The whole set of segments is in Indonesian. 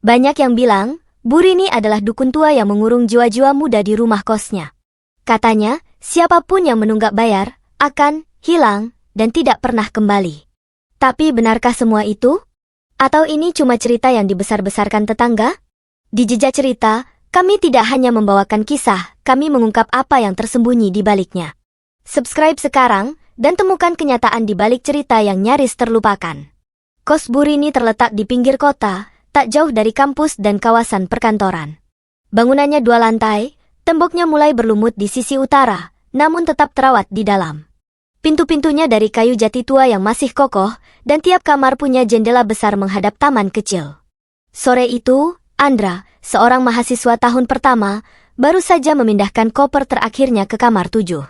Banyak yang bilang, Bu Rini adalah dukun tua yang mengurung jiwa-jiwa muda di rumah kosnya. Katanya, siapapun yang menunggak bayar, akan hilang, dan tidak pernah kembali. Tapi benarkah semua itu? Atau ini cuma cerita yang dibesar-besarkan tetangga? Di jejak cerita, kami tidak hanya membawakan kisah, kami mengungkap apa yang tersembunyi di baliknya. Subscribe sekarang, dan temukan kenyataan di balik cerita yang nyaris terlupakan. Kos Bu Rini terletak di pinggir kota, tak jauh dari kampus dan kawasan perkantoran. Bangunannya 2 lantai, temboknya mulai berlumut di sisi utara, namun tetap terawat di dalam. Pintu-pintunya dari kayu jati tua yang masih kokoh, dan tiap kamar punya jendela besar menghadap taman kecil. Sore itu, Andra, seorang mahasiswa tahun pertama, baru saja memindahkan koper terakhirnya ke kamar 7.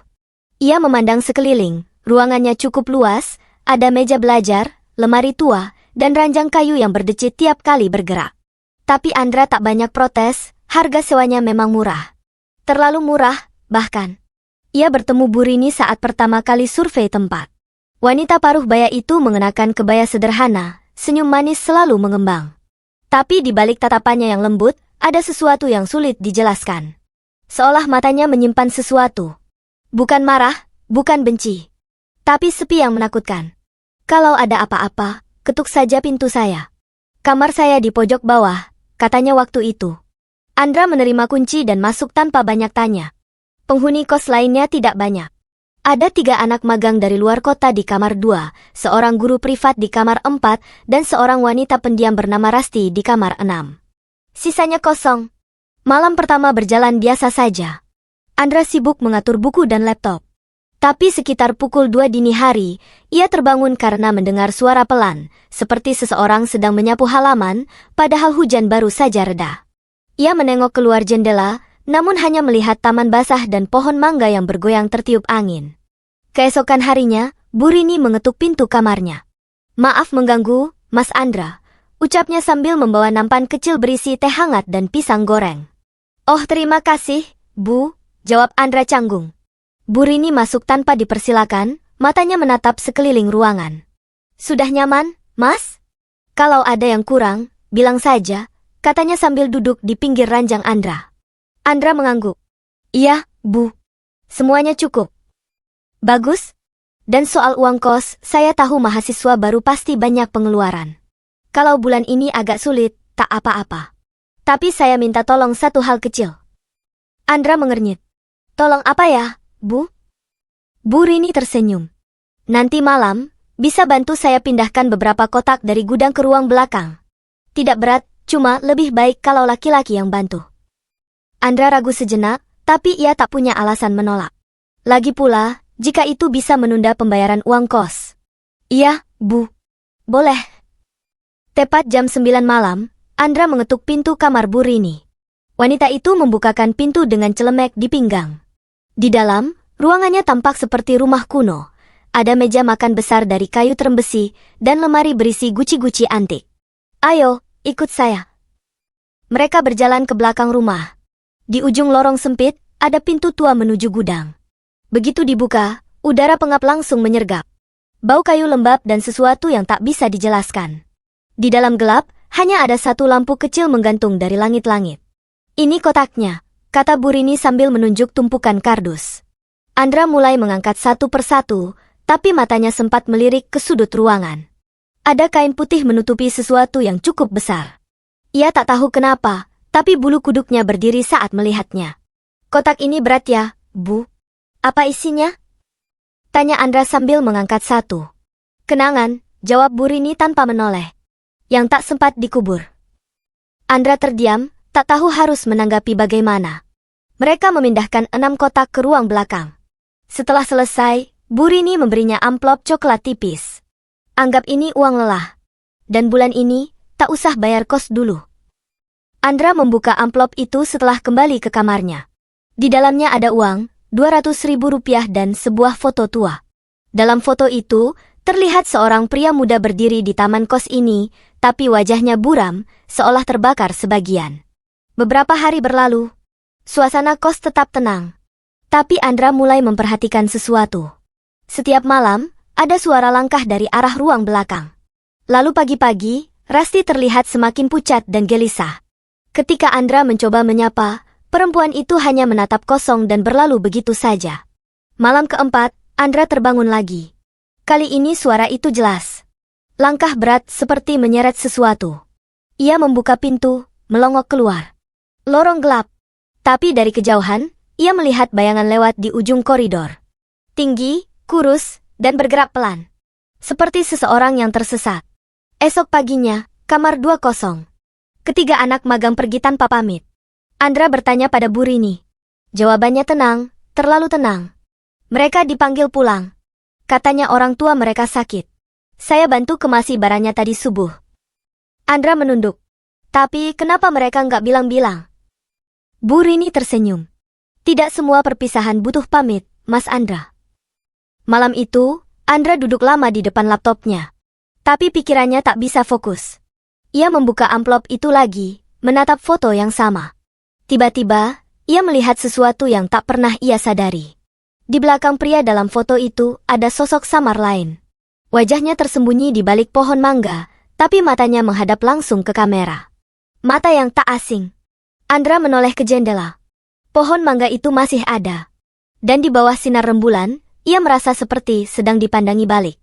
Ia memandang sekeliling, ruangannya cukup luas, ada meja belajar, lemari tua, dan ranjang kayu yang berdecit tiap kali bergerak. Tapi Andra tak banyak protes, harga sewanya memang murah. Terlalu murah, bahkan. Ia bertemu Bu Rini saat pertama kali survei tempat. Wanita paruh baya itu mengenakan kebaya sederhana, senyum manis selalu mengembang. Tapi di balik tatapannya yang lembut, ada sesuatu yang sulit dijelaskan. Seolah matanya menyimpan sesuatu. Bukan marah, bukan benci. Tapi sepi yang menakutkan. Kalau ada apa-apa, ketuk saja pintu saya. Kamar saya di pojok bawah, katanya waktu itu. Andra menerima kunci dan masuk tanpa banyak tanya. Penghuni kos lainnya tidak banyak. Ada 3 anak magang dari luar kota di kamar 2, seorang guru privat di kamar 4, dan seorang wanita pendiam bernama Rasti di kamar 6. Sisanya kosong. Malam pertama berjalan biasa saja. Andra sibuk mengatur buku dan laptop. Tapi sekitar pukul 2 dini hari, ia terbangun karena mendengar suara pelan, seperti seseorang sedang menyapu halaman, padahal hujan baru saja reda. Ia menengok keluar jendela, namun hanya melihat taman basah dan pohon mangga yang bergoyang tertiup angin. Keesokan harinya, Bu Rini mengetuk pintu kamarnya. "Maaf mengganggu, Mas Andra," ucapnya sambil membawa nampan kecil berisi teh hangat dan pisang goreng. "Oh terima kasih, Bu," jawab Andra canggung. Bu Rini masuk tanpa dipersilakan, matanya menatap sekeliling ruangan. "Sudah nyaman, Mas? Kalau ada yang kurang, bilang saja," katanya sambil duduk di pinggir ranjang Andra. Andra mengangguk. "Iya, Bu. Semuanya cukup." "Bagus. Dan soal uang kos, saya tahu mahasiswa baru pasti banyak pengeluaran. Kalau bulan ini agak sulit, tak apa-apa. Tapi saya minta tolong satu hal kecil." Andra mengernyit. "Tolong apa ya, Bu?" Bu Rini tersenyum. "Nanti malam, bisa bantu saya pindahkan beberapa kotak dari gudang ke ruang belakang. Tidak berat, cuma lebih baik kalau laki-laki yang bantu." Andra ragu sejenak, tapi ia tak punya alasan menolak. Lagi pula, jika itu bisa menunda pembayaran uang kos. "Iya, Bu. Boleh." Tepat jam 9 malam, Andra mengetuk pintu kamar Bu Rini. Wanita itu membukakan pintu dengan celemek di pinggang. Di dalam, ruangannya tampak seperti rumah kuno. Ada meja makan besar dari kayu terembesi, dan lemari berisi guci-guci antik. "Ayo, ikut saya." Mereka berjalan ke belakang rumah. Di ujung lorong sempit, ada pintu tua menuju gudang. Begitu dibuka, udara pengap langsung menyergap. Bau kayu lembab dan sesuatu yang tak bisa dijelaskan. Di dalam gelap, hanya ada satu lampu kecil menggantung dari langit-langit. "Ini kotaknya," kata Bu Rini sambil menunjuk tumpukan kardus. Andra mulai mengangkat satu persatu, tapi matanya sempat melirik ke sudut ruangan. Ada kain putih menutupi sesuatu yang cukup besar. Ia tak tahu kenapa, tapi bulu kuduknya berdiri saat melihatnya. "Kotak ini berat ya, Bu? Apa isinya?" tanya Andra sambil mengangkat satu. "Kenangan," jawab Bu Rini tanpa menoleh. "Yang tak sempat dikubur." Andra terdiam, tak tahu harus menanggapi bagaimana. Mereka memindahkan 6 kotak ke ruang belakang. Setelah selesai, Bu Rini memberinya amplop coklat tipis. "Anggap ini uang lelah. Dan bulan ini, tak usah bayar kos dulu." Andra membuka amplop itu setelah kembali ke kamarnya. Di dalamnya ada uang, 200.000 rupiah dan sebuah foto tua. Dalam foto itu, terlihat seorang pria muda berdiri di taman kos ini, tapi wajahnya buram, seolah terbakar sebagian. Beberapa hari berlalu. Suasana kos tetap tenang. Tapi Andra mulai memperhatikan sesuatu. Setiap malam, ada suara langkah dari arah ruang belakang. Lalu pagi-pagi, Rasti terlihat semakin pucat dan gelisah. Ketika Andra mencoba menyapa, perempuan itu hanya menatap kosong dan berlalu begitu saja. Malam keempat, Andra terbangun lagi. Kali ini suara itu jelas. Langkah berat seperti menyeret sesuatu. Ia membuka pintu, melongok keluar. Lorong gelap. Tapi dari kejauhan, ia melihat bayangan lewat di ujung koridor. Tinggi, kurus, dan bergerak pelan. Seperti seseorang yang tersesat. Esok paginya, kamar 20. Ketiga anak magang pergi tanpa pamit. Andra bertanya pada Bu Rini. Jawabannya tenang, terlalu tenang. Mereka dipanggil pulang. Katanya orang tua mereka sakit. Saya bantu kemasi barangnya tadi subuh. Andra menunduk. Tapi kenapa mereka nggak bilang-bilang? Bu Rini tersenyum. Tidak semua perpisahan butuh pamit, Mas Andra. Malam itu, Andra duduk lama di depan laptopnya. Tapi pikirannya tak bisa fokus. Ia membuka amplop itu lagi, menatap foto yang sama. Tiba-tiba, ia melihat sesuatu yang tak pernah ia sadari. Di belakang pria dalam foto itu ada sosok samar lain. Wajahnya tersembunyi di balik pohon mangga, tapi matanya menghadap langsung ke kamera. Mata yang tak asing. Andra menoleh ke jendela. Pohon mangga itu masih ada. Dan di bawah sinar rembulan, ia merasa seperti sedang dipandangi balik.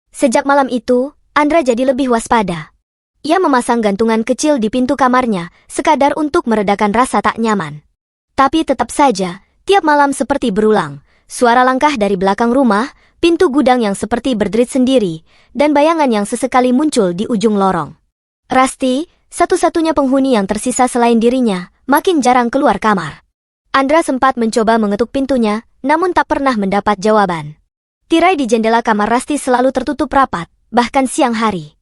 Sejak malam itu, Andra jadi lebih waspada. Ia memasang gantungan kecil di pintu kamarnya, sekadar untuk meredakan rasa tak nyaman. Tapi tetap saja, tiap malam seperti berulang. Suara langkah dari belakang rumah, pintu gudang yang seperti berderit sendiri, dan bayangan yang sesekali muncul di ujung lorong. Rasti, satu-satunya penghuni yang tersisa selain dirinya, makin jarang keluar kamar. Andra sempat mencoba mengetuk pintunya, namun tak pernah mendapat jawaban. Tirai di jendela kamar Rasti selalu tertutup rapat, bahkan siang hari.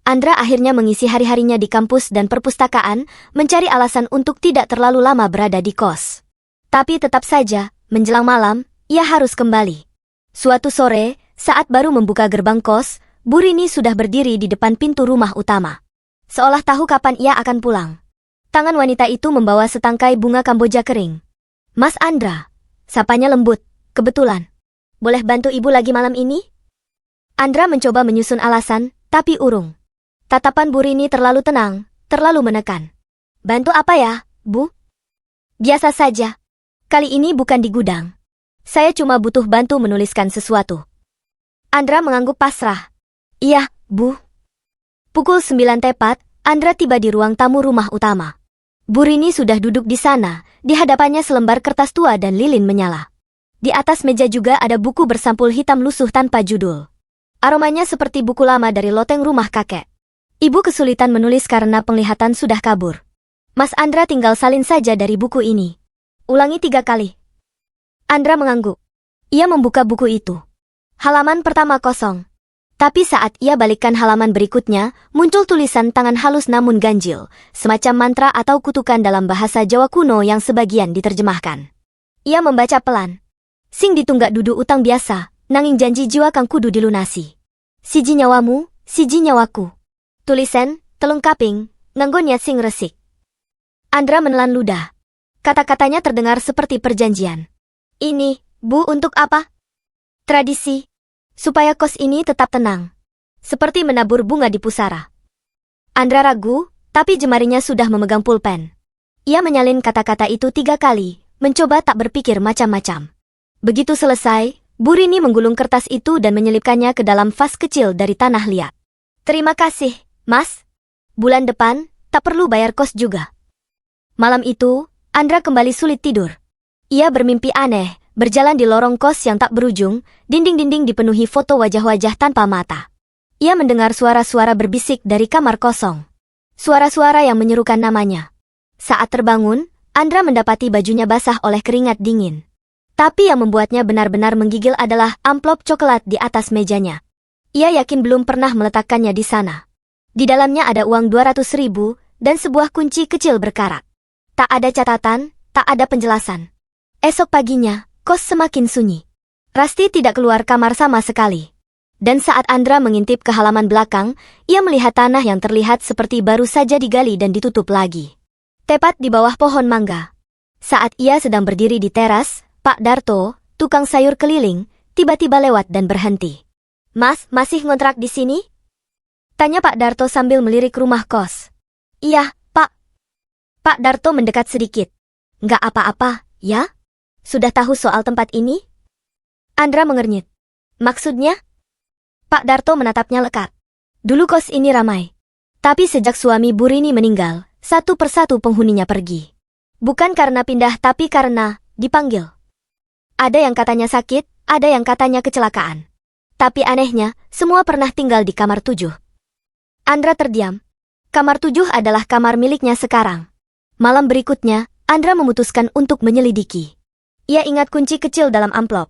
Andra akhirnya mengisi hari-harinya di kampus dan perpustakaan, mencari alasan untuk tidak terlalu lama berada di kos. Tapi tetap saja, menjelang malam, ia harus kembali. Suatu sore, saat baru membuka gerbang kos, Bu Rini sudah berdiri di depan pintu rumah utama. Seolah tahu kapan ia akan pulang. Tangan wanita itu membawa setangkai bunga kamboja kering. Mas Andra, sapanya lembut, kebetulan. Boleh bantu ibu lagi malam ini? Andra mencoba menyusun alasan, tapi urung. Tatapan Bu Rini terlalu tenang, terlalu menekan. Bantu apa ya, Bu? Biasa saja. Kali ini bukan di gudang. Saya cuma butuh bantu menuliskan sesuatu. Andra mengangguk pasrah. Iya, Bu. Pukul 9 tepat, Andra tiba di ruang tamu rumah utama. Bu Rini sudah duduk di sana, di hadapannya selembar kertas tua dan lilin menyala. Di atas meja juga ada buku bersampul hitam lusuh tanpa judul. Aromanya seperti buku lama dari loteng rumah kakek. Ibu kesulitan menulis karena penglihatan sudah kabur. Mas Andra tinggal salin saja dari buku ini. Ulangi 3 kali. Andra mengangguk. Ia membuka buku itu. Halaman pertama kosong. Tapi saat ia balikkan halaman berikutnya, muncul tulisan tangan halus namun ganjil, semacam mantra atau kutukan dalam bahasa Jawa kuno yang sebagian diterjemahkan. Ia membaca pelan. Sing ditunggak dudu utang biasa, nanging janji jiwa kang kudu dilunasi. Siji nyawamu, siji nyawaku. Tulisan, telung kaping, nganggo niat sing resik. Andra menelan ludah. Kata-katanya terdengar seperti perjanjian. Ini, Bu, untuk apa? Tradisi. Supaya kos ini tetap tenang. Seperti menabur bunga di pusara. Andra ragu, tapi jemarinya sudah memegang pulpen. Ia menyalin kata-kata itu 3 kali, mencoba tak berpikir macam-macam. Begitu selesai, Bu Rini menggulung kertas itu dan menyelipkannya ke dalam vas kecil dari tanah liat. Terima kasih, Mas. Bulan depan, tak perlu bayar kos juga. Malam itu, Andra kembali sulit tidur. Ia bermimpi aneh, berjalan di lorong kos yang tak berujung, dinding-dinding dipenuhi foto wajah-wajah tanpa mata. Ia mendengar suara-suara berbisik dari kamar kosong. Suara-suara yang menyerukan namanya. Saat terbangun, Andra mendapati bajunya basah oleh keringat dingin. Tapi yang membuatnya benar-benar menggigil adalah amplop coklat di atas mejanya. Ia yakin belum pernah meletakkannya di sana. Di dalamnya ada uang 200.000 dan sebuah kunci kecil berkarat. Tak ada catatan, tak ada penjelasan. Esok paginya, kos semakin sunyi. Rasti tidak keluar kamar sama sekali. Dan saat Andra mengintip ke halaman belakang, ia melihat tanah yang terlihat seperti baru saja digali dan ditutup lagi. Tepat di bawah pohon mangga. Saat ia sedang berdiri di teras, Pak Darto, tukang sayur keliling, tiba-tiba lewat dan berhenti. Mas, masih ngontrak di sini? Tanya Pak Darto sambil melirik rumah kos. Iya, Pak. Pak Darto mendekat sedikit. Nggak apa-apa, ya? Sudah tahu soal tempat ini? Andra mengernyit. Maksudnya? Pak Darto menatapnya lekat. Dulu kos ini ramai. Tapi sejak suami Bu Rini meninggal, satu persatu penghuninya pergi. Bukan karena pindah tapi karena dipanggil. Ada yang katanya sakit, ada yang katanya kecelakaan. Tapi anehnya, semua pernah tinggal di kamar 7. Andra terdiam. Kamar 7 adalah kamar miliknya sekarang. Malam berikutnya, Andra memutuskan untuk menyelidiki. Ia ingat kunci kecil dalam amplop.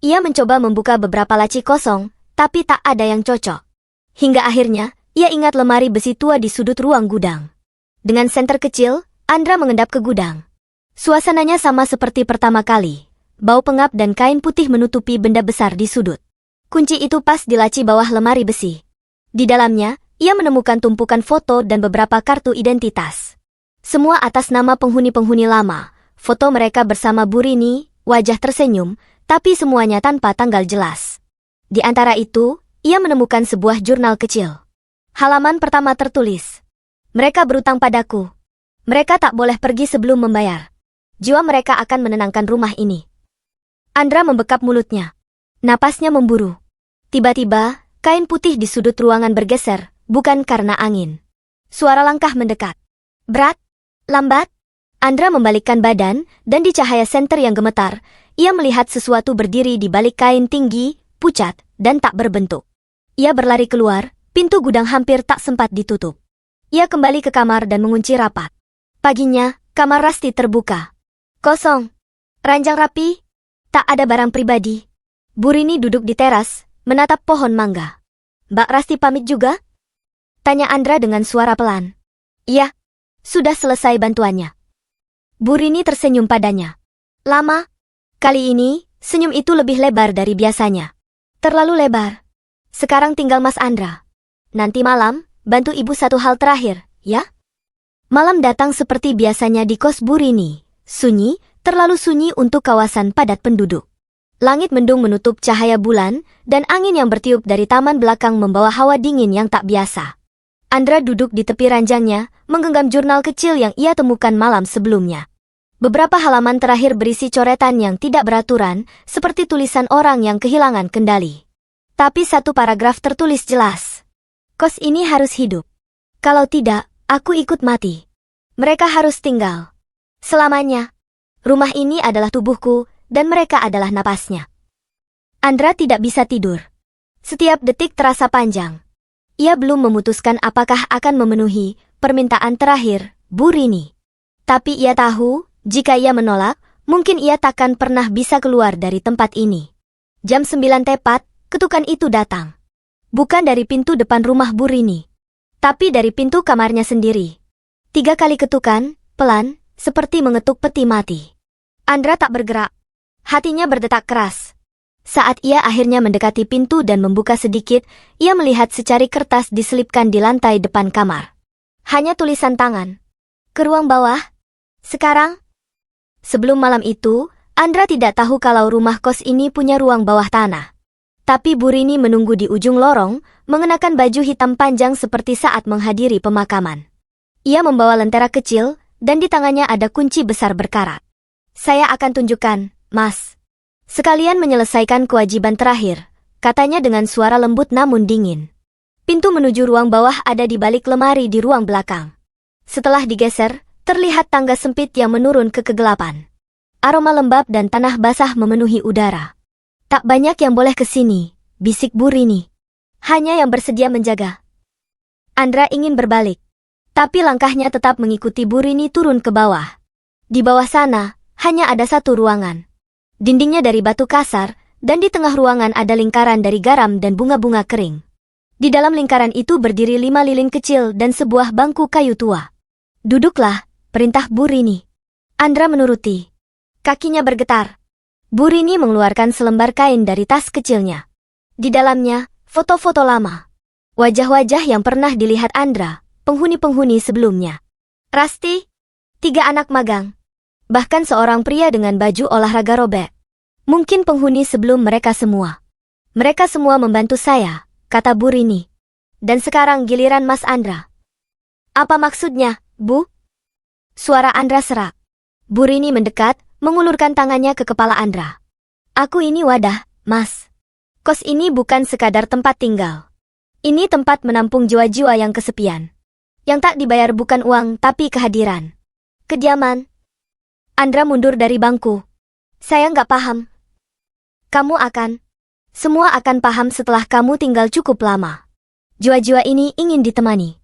Ia mencoba membuka beberapa laci kosong, tapi tak ada yang cocok. Hingga akhirnya, ia ingat lemari besi tua di sudut ruang gudang. Dengan senter kecil, Andra mengendap ke gudang. Suasananya sama seperti pertama kali. Bau pengap dan kain putih menutupi benda besar di sudut. Kunci itu pas di laci bawah lemari besi. Di dalamnya, ia menemukan tumpukan foto dan beberapa kartu identitas. Semua atas nama penghuni-penghuni lama. Foto mereka bersama Bu Rini, wajah tersenyum, tapi semuanya tanpa tanggal jelas. Di antara itu, ia menemukan sebuah jurnal kecil. Halaman pertama tertulis, "Mereka berutang padaku. Mereka tak boleh pergi sebelum membayar. Jiwa mereka akan menenangkan rumah ini." Andra membekap mulutnya. Napasnya memburu. Tiba-tiba, kain putih di sudut ruangan bergeser. Bukan karena angin. Suara langkah mendekat. Berat? Lambat? Andra membalikkan badan, dan di cahaya senter yang gemetar, ia melihat sesuatu berdiri di balik kain tinggi, pucat, dan tak berbentuk. Ia berlari keluar, pintu gudang hampir tak sempat ditutup. Ia kembali ke kamar dan mengunci rapat. Paginya, kamar Rasti terbuka. Kosong. Ranjang rapi. Tak ada barang pribadi. Bu Rini duduk di teras, menatap pohon mangga. Mbak Rasti pamit juga? Tanya Andra dengan suara pelan. Iya, sudah selesai bantuannya. Bu Rini tersenyum padanya. Lama? Kali ini, senyum itu lebih lebar dari biasanya. Terlalu lebar. Sekarang tinggal Mas Andra. Nanti malam, bantu ibu satu hal terakhir, ya? Malam datang seperti biasanya di kos Bu Rini. Sunyi, terlalu sunyi untuk kawasan padat penduduk. Langit mendung menutup cahaya bulan, dan angin yang bertiup dari taman belakang membawa hawa dingin yang tak biasa. Andra duduk di tepi ranjangnya, menggenggam jurnal kecil yang ia temukan malam sebelumnya. Beberapa halaman terakhir berisi coretan yang tidak beraturan, seperti tulisan orang yang kehilangan kendali. Tapi satu paragraf tertulis jelas. Kos ini harus hidup. Kalau tidak, aku ikut mati. Mereka harus tinggal. Selamanya. Rumah ini adalah tubuhku, dan mereka adalah napasnya. Andra tidak bisa tidur. Setiap detik terasa panjang. Ia belum memutuskan apakah akan memenuhi permintaan terakhir Bu Rini. Tapi ia tahu, jika ia menolak, mungkin ia takkan pernah bisa keluar dari tempat ini. Jam 9 tepat, ketukan itu datang. Bukan dari pintu depan rumah Bu Rini, tapi dari pintu kamarnya sendiri. 3 kali ketukan, pelan, seperti mengetuk peti mati. Andra tak bergerak. Hatinya berdetak keras. Saat ia akhirnya mendekati pintu dan membuka sedikit, ia melihat secari kertas diselipkan di lantai depan kamar. Hanya tulisan tangan. Ke ruang bawah. Sekarang? Sebelum malam itu, Andra tidak tahu kalau rumah kos ini punya ruang bawah tanah. Tapi Bu Rini menunggu di ujung lorong, mengenakan baju hitam panjang seperti saat menghadiri pemakaman. Ia membawa lentera kecil, dan di tangannya ada kunci besar berkarat. Saya akan tunjukkan, Mas. Sekalian menyelesaikan kewajiban terakhir, katanya dengan suara lembut namun dingin. Pintu menuju ruang bawah ada di balik lemari di ruang belakang. Setelah digeser, terlihat tangga sempit yang menurun ke kegelapan. Aroma lembab dan tanah basah memenuhi udara. Tak banyak yang boleh ke sini, bisik Bu Rini. Hanya yang bersedia menjaga. Andra ingin berbalik, tapi langkahnya tetap mengikuti Bu Rini turun ke bawah. Di bawah sana, hanya ada satu ruangan. Dindingnya dari batu kasar, dan di tengah ruangan ada lingkaran dari garam dan bunga-bunga kering. Di dalam lingkaran itu berdiri 5 lilin kecil dan sebuah bangku kayu tua. Duduklah, perintah Bu Rini. Andra menuruti. Kakinya bergetar. Bu Rini mengeluarkan selembar kain dari tas kecilnya. Di dalamnya, foto-foto lama. Wajah-wajah yang pernah dilihat Andra, penghuni-penghuni sebelumnya. Rasti, 3 anak magang. Bahkan seorang pria dengan baju olahraga robek. Mungkin penghuni sebelum mereka semua. Mereka semua membantu saya, kata Bu Rini. Dan sekarang giliran Mas Andra. Apa maksudnya, Bu? Suara Andra serak. Bu Rini mendekat, mengulurkan tangannya ke kepala Andra. Aku ini wadah, Mas. Kos ini bukan sekadar tempat tinggal. Ini tempat menampung jiwa-jiwa yang kesepian. Yang tak dibayar bukan uang tapi kehadiran. Kediaman. Andra mundur dari bangku. Saya nggak paham. Semua akan paham setelah kamu tinggal cukup lama. Jiwa-jiwa ini ingin ditemani.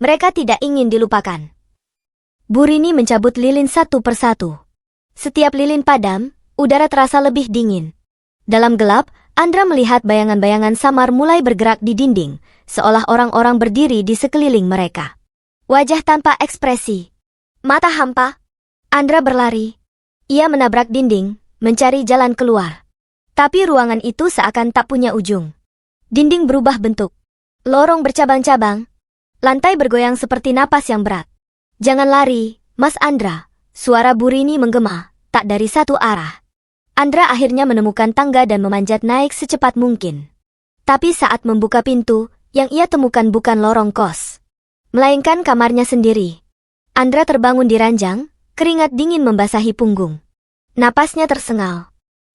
Mereka tidak ingin dilupakan. Bu Rini mencabut lilin satu persatu. Setiap lilin padam, udara terasa lebih dingin. Dalam gelap, Andra melihat bayangan-bayangan samar mulai bergerak di dinding, seolah orang-orang berdiri di sekeliling mereka. Wajah tanpa ekspresi. Mata hampa. Andra berlari. Ia menabrak dinding, mencari jalan keluar. Tapi ruangan itu seakan tak punya ujung. Dinding berubah bentuk. Lorong bercabang-cabang. Lantai bergoyang seperti napas yang berat. Jangan lari, Mas Andra. Suara Bu Rini menggema, tak dari satu arah. Andra akhirnya menemukan tangga dan memanjat naik secepat mungkin. Tapi saat membuka pintu, yang ia temukan bukan lorong kos, melainkan kamarnya sendiri. Andra terbangun di ranjang, keringat dingin membasahi punggung. Napasnya tersengal.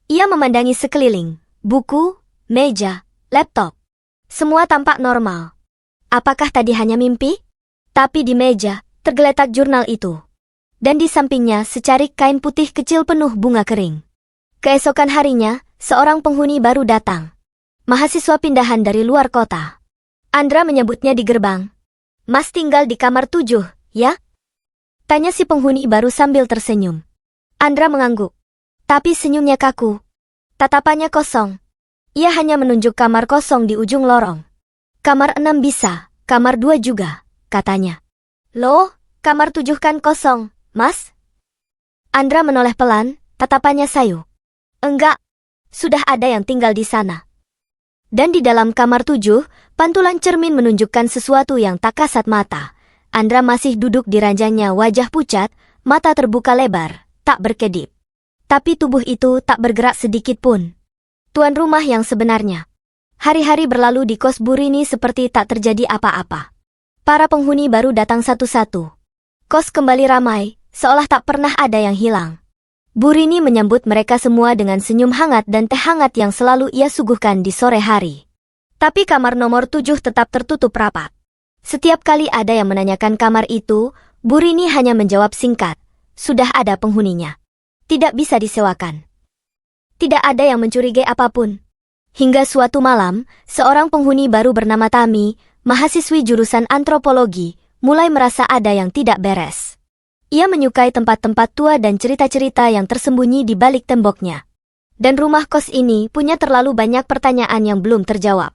Ia memandangi sekeliling, buku, meja, laptop. Semua tampak normal. Apakah tadi hanya mimpi? Tapi di meja, tergeletak jurnal itu. Dan di sampingnya secarik kain putih kecil penuh bunga kering. Keesokan harinya, seorang penghuni baru datang. Mahasiswa pindahan dari luar kota. Andra menyebutnya di gerbang. Mas tinggal di kamar 7, ya? Tanya si penghuni baru sambil tersenyum. Andra mengangguk. Tapi senyumnya kaku. Tatapannya kosong. Ia hanya menunjuk kamar kosong di ujung lorong. Kamar 6 bisa, kamar 2 juga, katanya. Loh, kamar 7 kan kosong, Mas? Andra menoleh pelan, tatapannya sayu. Enggak, sudah ada yang tinggal di sana. Dan di dalam kamar 7, pantulan cermin menunjukkan sesuatu yang tak kasat mata. Andra masih duduk di ranjangnya, wajah pucat, mata terbuka lebar, tak berkedip. Tapi tubuh itu tak bergerak sedikit pun. Tuan rumah yang sebenarnya. Hari-hari berlalu di kos Bu Rini seperti tak terjadi apa-apa. Para penghuni baru datang satu-satu. Kos kembali ramai, seolah tak pernah ada yang hilang. Bu Rini menyambut mereka semua dengan senyum hangat dan teh hangat yang selalu ia suguhkan di sore hari. Tapi kamar nomor 7 tetap tertutup rapat. Setiap kali ada yang menanyakan kamar itu, Bu Rini hanya menjawab singkat, sudah ada penghuninya. Tidak bisa disewakan. Tidak ada yang mencurigai apapun. Hingga suatu malam, seorang penghuni baru bernama Tami, mahasiswi jurusan antropologi, mulai merasa ada yang tidak beres. Ia menyukai tempat-tempat tua dan cerita-cerita yang tersembunyi di balik temboknya. Dan rumah kos ini punya terlalu banyak pertanyaan yang belum terjawab.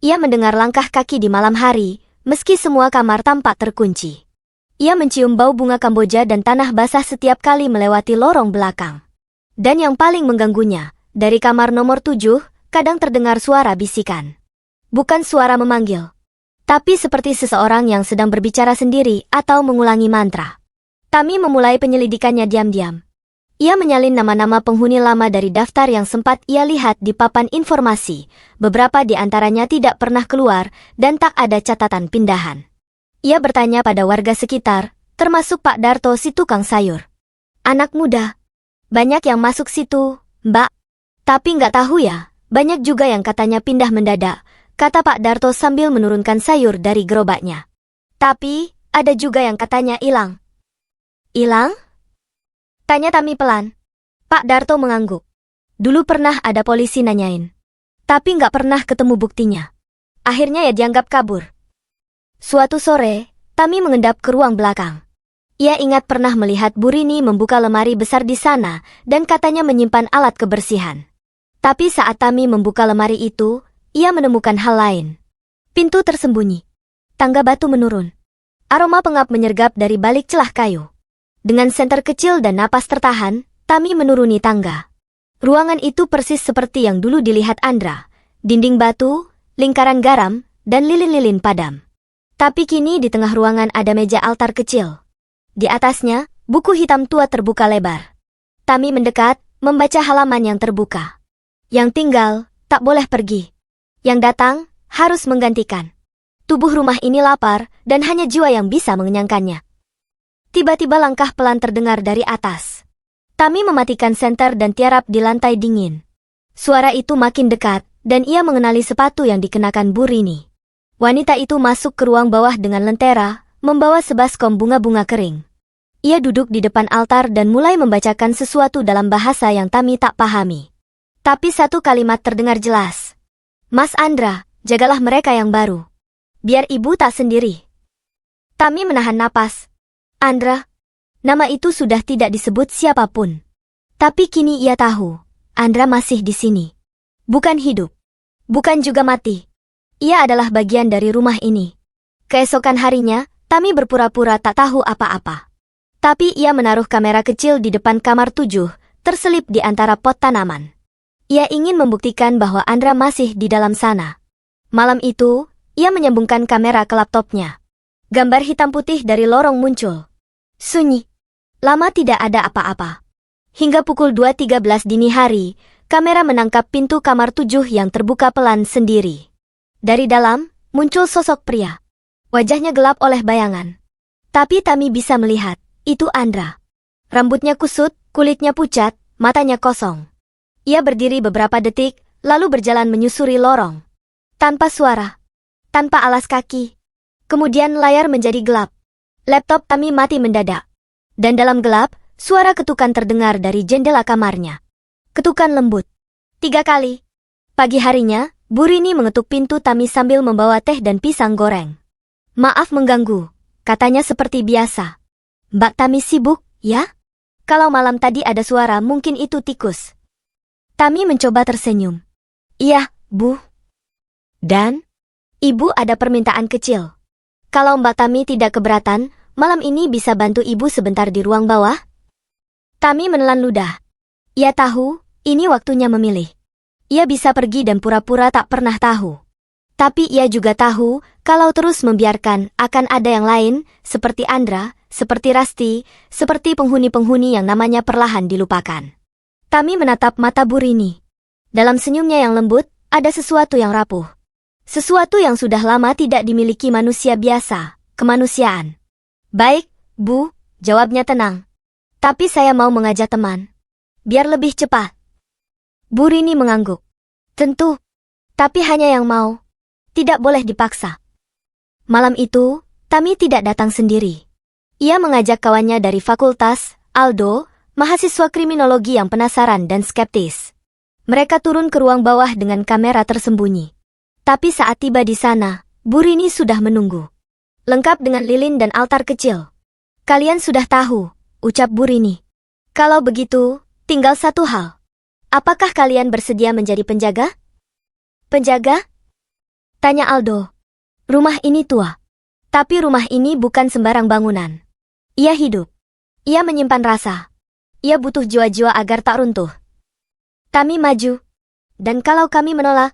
Ia mendengar langkah kaki di malam hari, meski semua kamar tampak terkunci. Ia mencium bau bunga Kamboja dan tanah basah setiap kali melewati lorong belakang. Dan yang paling mengganggunya, dari kamar nomor 7, kadang terdengar suara bisikan. Bukan suara memanggil, tapi seperti seseorang yang sedang berbicara sendiri atau mengulangi mantra. Tami memulai penyelidikannya diam-diam. Ia menyalin nama-nama penghuni lama dari daftar yang sempat ia lihat di papan informasi. Beberapa di antaranya tidak pernah keluar dan tak ada catatan pindahan. Ia bertanya pada warga sekitar, termasuk Pak Darto si tukang sayur. Anak muda. Banyak yang masuk situ, Mbak. Tapi nggak tahu ya, banyak juga yang katanya pindah mendadak, kata Pak Darto sambil menurunkan sayur dari gerobaknya. Tapi, ada juga yang katanya hilang. Hilang? Tanya Tami pelan. Pak Darto mengangguk. Dulu pernah ada polisi nanyain. Tapi nggak pernah ketemu buktinya. Akhirnya ya dianggap kabur. Suatu sore, Tami mengendap ke ruang belakang. Ia ingat pernah melihat Bu Rini membuka lemari besar di sana dan katanya menyimpan alat kebersihan. Tapi saat Tami membuka lemari itu, ia menemukan hal lain. Pintu tersembunyi. Tangga batu menurun. Aroma pengap menyergap dari balik celah kayu. Dengan senter kecil dan napas tertahan, Tami menuruni tangga. Ruangan itu persis seperti yang dulu dilihat Andra. Dinding batu, lingkaran garam, dan lilin-lilin padam. Tapi kini di tengah ruangan ada meja altar kecil. Di atasnya, buku hitam tua terbuka lebar. Tami mendekat, membaca halaman yang terbuka. Yang tinggal, tak boleh pergi. Yang datang, harus menggantikan. Tubuh rumah ini lapar, dan hanya jiwa yang bisa mengenyangkannya. Tiba-tiba langkah pelan terdengar dari atas. Tami mematikan senter dan tiarap di lantai dingin. Suara itu makin dekat, dan ia mengenali sepatu yang dikenakan Bu Rini. Wanita itu masuk ke ruang bawah dengan lentera, membawa sebaskom bunga-bunga kering. Ia duduk di depan altar dan mulai membacakan sesuatu dalam bahasa yang Tami tak pahami. Tapi satu kalimat terdengar jelas. "Mas Andra, jagalah mereka yang baru. Biar ibu tak sendiri." Tami menahan napas. Andra, nama itu sudah tidak disebut siapapun. Tapi kini ia tahu, Andra masih di sini. Bukan hidup. Bukan juga mati. Ia adalah bagian dari rumah ini. Keesokan harinya, Tami berpura-pura tak tahu apa-apa. Tapi ia menaruh kamera kecil di depan kamar 7, terselip di antara pot tanaman. Ia ingin membuktikan bahwa Andra masih di dalam sana. Malam itu, ia menyambungkan kamera ke laptopnya. Gambar hitam putih dari lorong muncul. Sunyi. Lama tidak ada apa-apa. Hingga pukul 2.13 dini hari, kamera menangkap pintu kamar 7 yang terbuka pelan sendiri. Dari dalam, muncul sosok pria. Wajahnya gelap oleh bayangan. Tapi Tami bisa melihat, itu Andra. Rambutnya kusut, kulitnya pucat, matanya kosong. Ia berdiri beberapa detik, lalu berjalan menyusuri lorong. Tanpa suara. Tanpa alas kaki. Kemudian layar menjadi gelap. Laptop Tami mati mendadak. Dan dalam gelap, suara ketukan terdengar dari jendela kamarnya. Ketukan lembut. 3 kali. Pagi harinya, Bu Rini mengetuk pintu Tami sambil membawa teh dan pisang goreng. "Maaf mengganggu," katanya seperti biasa. "Mbak Tami sibuk, ya? Kalau malam tadi ada suara mungkin itu tikus." Tami mencoba tersenyum. "Iya, Bu. Dan? Ibu ada permintaan kecil. Kalau Mbak Tami tidak keberatan, malam ini bisa bantu ibu sebentar di ruang bawah?" Tami menelan ludah. Ia tahu, ini waktunya memilih. Ia bisa pergi dan pura-pura tak pernah tahu. Tapi ia juga tahu, kalau terus membiarkan, akan ada yang lain, seperti Andra, seperti Rasti, seperti penghuni-penghuni yang namanya perlahan dilupakan. Tami menatap mata Bu Rini. Dalam senyumnya yang lembut, ada sesuatu yang rapuh. Sesuatu yang sudah lama tidak dimiliki manusia biasa, kemanusiaan. "Baik, Bu," jawabnya tenang. "Tapi saya mau mengajak teman. Biar lebih cepat." Bu Rini mengangguk. "Tentu. Tapi hanya yang mau. Tidak boleh dipaksa." Malam itu, Tami tidak datang sendiri. Ia mengajak kawannya dari fakultas, Aldo, mahasiswa kriminologi yang penasaran dan skeptis. Mereka turun ke ruang bawah dengan kamera tersembunyi. Tapi saat tiba di sana, Bu Rini sudah menunggu. Lengkap dengan lilin dan altar kecil. "Kalian sudah tahu," ucap Bu Rini. "Kalau begitu, tinggal satu hal. Apakah kalian bersedia menjadi penjaga?" "Penjaga?" tanya Aldo. "Rumah ini tua. Tapi rumah ini bukan sembarang bangunan. Ia hidup. Ia menyimpan rasa. Ia butuh jiwa-jiwa agar tak runtuh." Tami maju. "Dan kalau kami menolak?"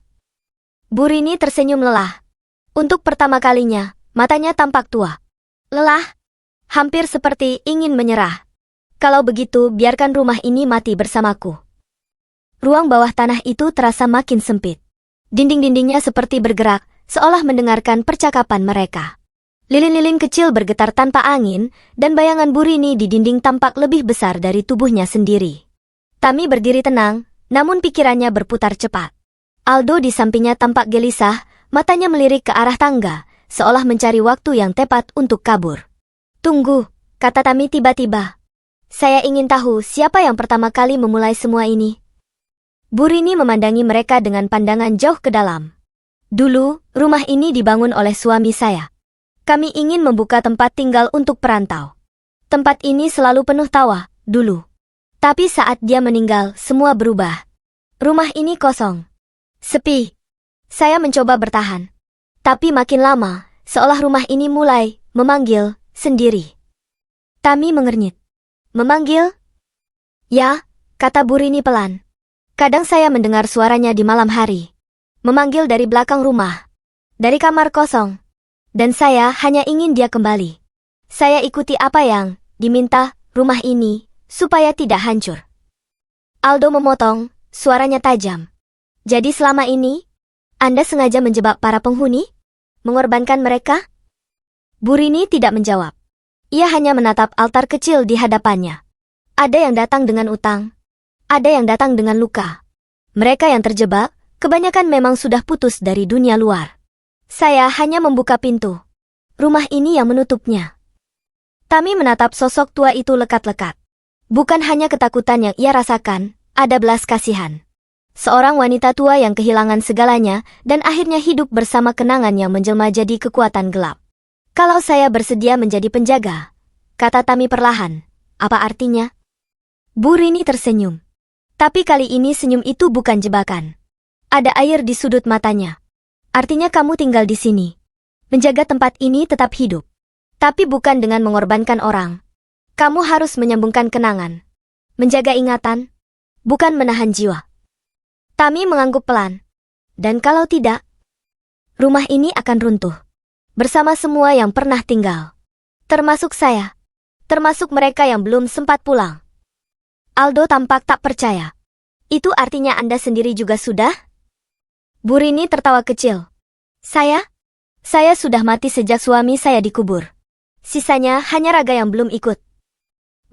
Bu Rini tersenyum lelah. Untuk pertama kalinya, matanya tampak tua. Lelah, hampir seperti ingin menyerah. "Kalau begitu, biarkan rumah ini mati bersamaku." Ruang bawah tanah itu terasa makin sempit. Dinding-dindingnya seperti bergerak, seolah mendengarkan percakapan mereka. Lilin-lilin kecil bergetar tanpa angin, dan bayangan Bu Rini di dinding tampak lebih besar dari tubuhnya sendiri. Tami berdiri tenang, namun pikirannya berputar cepat. Aldo di sampingnya tampak gelisah, matanya melirik ke arah tangga, seolah mencari waktu yang tepat untuk kabur. "Tunggu," kata Tami tiba-tiba. "Saya ingin tahu siapa yang pertama kali memulai semua ini." Bu Rini memandangi mereka dengan pandangan jauh ke dalam. "Dulu, rumah ini dibangun oleh suami saya. Kami ingin membuka tempat tinggal untuk perantau. Tempat ini selalu penuh tawa, dulu. Tapi saat dia meninggal, semua berubah. Rumah ini kosong. Sepi. Saya mencoba bertahan. Tapi makin lama, seolah rumah ini mulai memanggil sendiri." Tami mengernyit. "Memanggil?" "Ya," kata Bu Rini pelan. "Kadang saya mendengar suaranya di malam hari. Memanggil dari belakang rumah. Dari kamar kosong. Dan saya hanya ingin dia kembali. Saya ikuti apa yang diminta rumah ini, supaya tidak hancur." Aldo memotong, suaranya tajam. "Jadi selama ini, Anda sengaja menjebak para penghuni?" mengorbankan mereka? Bu Rini tidak menjawab. Ia hanya menatap altar kecil di hadapannya. Ada yang datang dengan utang. Ada yang datang dengan luka. Mereka yang terjebak, kebanyakan memang sudah putus dari dunia luar. Saya hanya membuka pintu. Rumah ini yang menutupnya. Tami menatap sosok tua itu lekat-lekat. Bukan hanya ketakutan yang ia rasakan, ada belas kasihan. Seorang wanita tua yang kehilangan segalanya dan akhirnya hidup bersama kenangan yang menjelma jadi kekuatan gelap. Kalau saya bersedia menjadi penjaga, kata Tami perlahan, apa artinya? Bu Rini tersenyum. Tapi kali ini senyum itu bukan jebakan. Ada air di sudut matanya. Artinya kamu tinggal di sini. Menjaga tempat ini tetap hidup. Tapi bukan dengan mengorbankan orang. Kamu harus menyambungkan kenangan. Menjaga ingatan, bukan menahan jiwa. Tami mengangguk pelan. Dan kalau tidak, rumah ini akan runtuh. Bersama semua yang pernah tinggal. Termasuk saya. Termasuk mereka yang belum sempat pulang. Aldo tampak tak percaya. Itu artinya Anda sendiri juga sudah? Bu Rini tertawa kecil. Saya sudah mati sejak suami saya dikubur. Sisanya hanya raga yang belum ikut.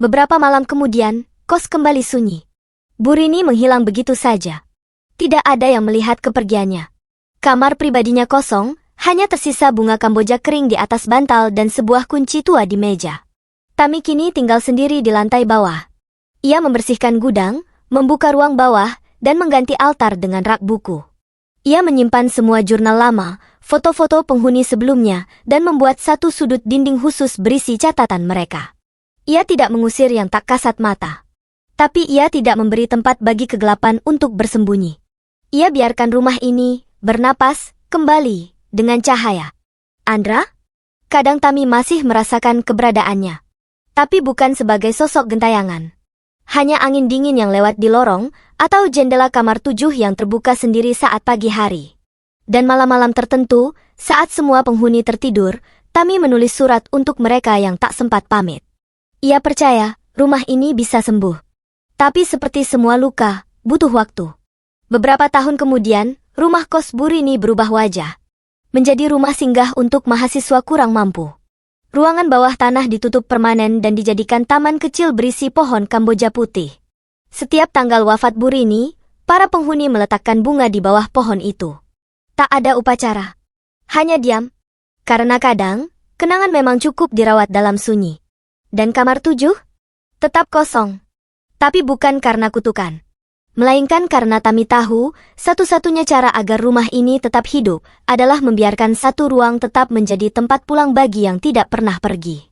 Beberapa malam kemudian, kos kembali sunyi. Bu Rini menghilang begitu saja. Tidak ada yang melihat kepergiannya. Kamar pribadinya kosong, hanya tersisa bunga kamboja kering di atas bantal dan sebuah kunci tua di meja. Tami kini tinggal sendiri di lantai bawah. Ia membersihkan gudang, membuka ruang bawah, dan mengganti altar dengan rak buku. Ia menyimpan semua jurnal lama, foto-foto penghuni sebelumnya, dan membuat satu sudut dinding khusus berisi catatan mereka. Ia tidak mengusir yang tak kasat mata. Tapi ia tidak memberi tempat bagi kegelapan untuk bersembunyi. Ia biarkan rumah ini bernapas kembali dengan cahaya. Andra? Kadang Tami masih merasakan keberadaannya. Tapi bukan sebagai sosok gentayangan. Hanya angin dingin yang lewat di lorong, atau jendela kamar 7 yang terbuka sendiri saat pagi hari. Dan malam-malam tertentu, saat semua penghuni tertidur, Tami menulis surat untuk mereka yang tak sempat pamit. Ia percaya, rumah ini bisa sembuh. Tapi seperti semua luka, butuh waktu. Beberapa tahun kemudian, rumah kos Bu Rini berubah wajah. Menjadi rumah singgah untuk mahasiswa kurang mampu. Ruangan bawah tanah ditutup permanen dan dijadikan taman kecil berisi pohon kamboja putih. Setiap tanggal wafat Bu Rini, para penghuni meletakkan bunga di bawah pohon itu. Tak ada upacara. Hanya diam. Karena kadang, kenangan memang cukup dirawat dalam sunyi. Dan kamar 7? Tetap kosong. Tapi bukan karena kutukan. Melainkan karena Tami tahu, satu-satunya cara agar rumah ini tetap hidup adalah membiarkan satu ruang tetap menjadi tempat pulang bagi yang tidak pernah pergi.